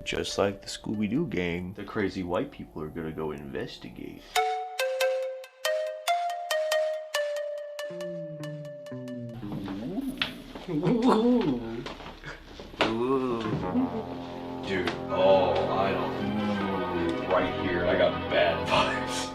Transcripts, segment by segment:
Just like the Scooby Doo gang, the crazy white people are gonna go investigate. Ooh. Dude, oh, I don't. Right here, I got bad vibes.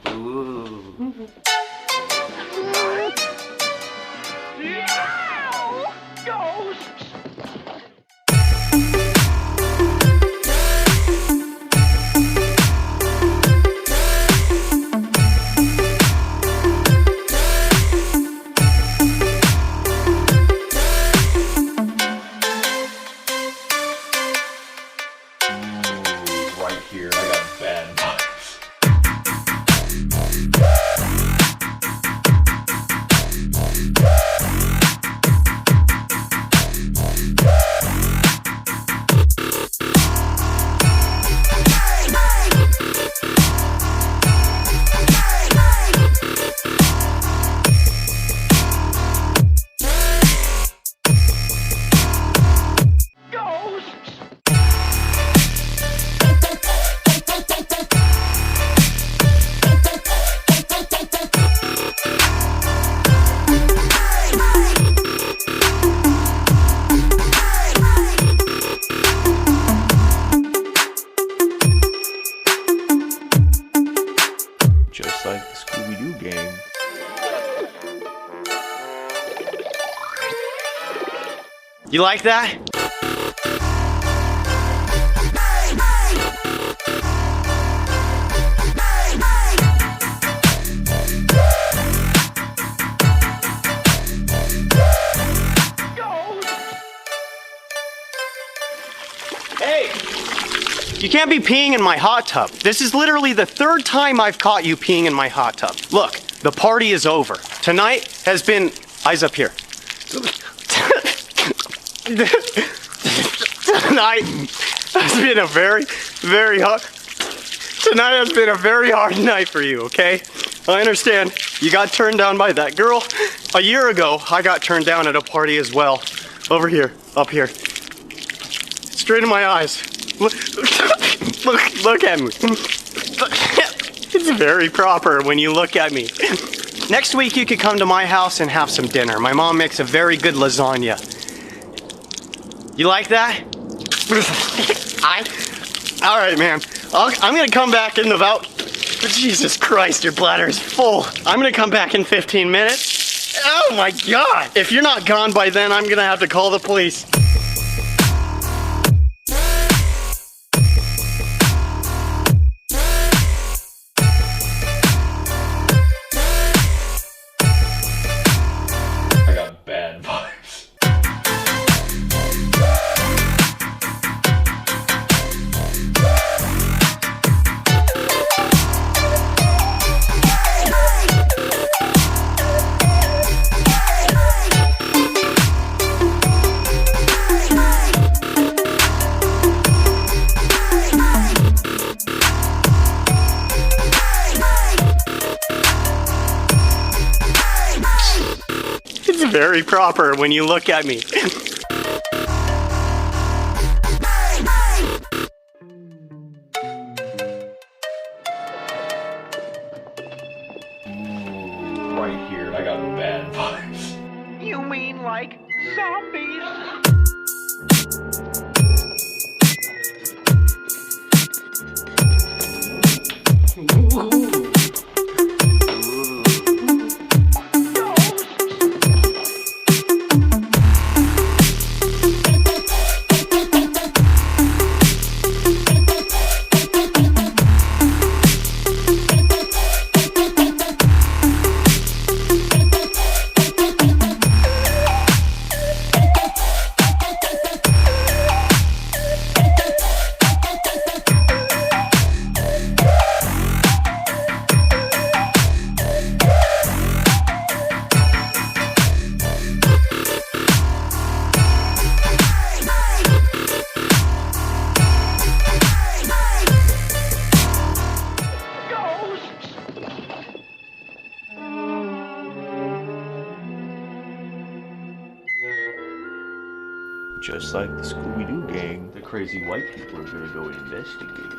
Ooh. Right here, I got bad vibes. Just like the Scooby Doo gang. You like that? Hey! You can't be peeing in my hot tub. This is literally the third time I've caught you peeing in my hot tub. Look, the party is over. Tonight has been... Eyes up here. Tonight has been a very, very hard... Tonight has been a very hard night for you, okay? I understand. You got turned down by that girl. A year ago, I got turned down at a party as well. Over here, up here. Straight in my eyes. Look at me. It's very proper when you look at me. Next week you could come to my house and have some dinner. My mom makes a very good lasagna. You like that? All right, man. I'm gonna come back in about... Jesus Christ, your bladder is full. I'm gonna come back in 15 minutes. Oh my God. If you're not gone by then, I'm gonna have to call the police. very proper when you look at me. Right here, I got bad vibes. You mean like zombies? Just like the Scooby Doo gang, the crazy white people are gonna go investigate.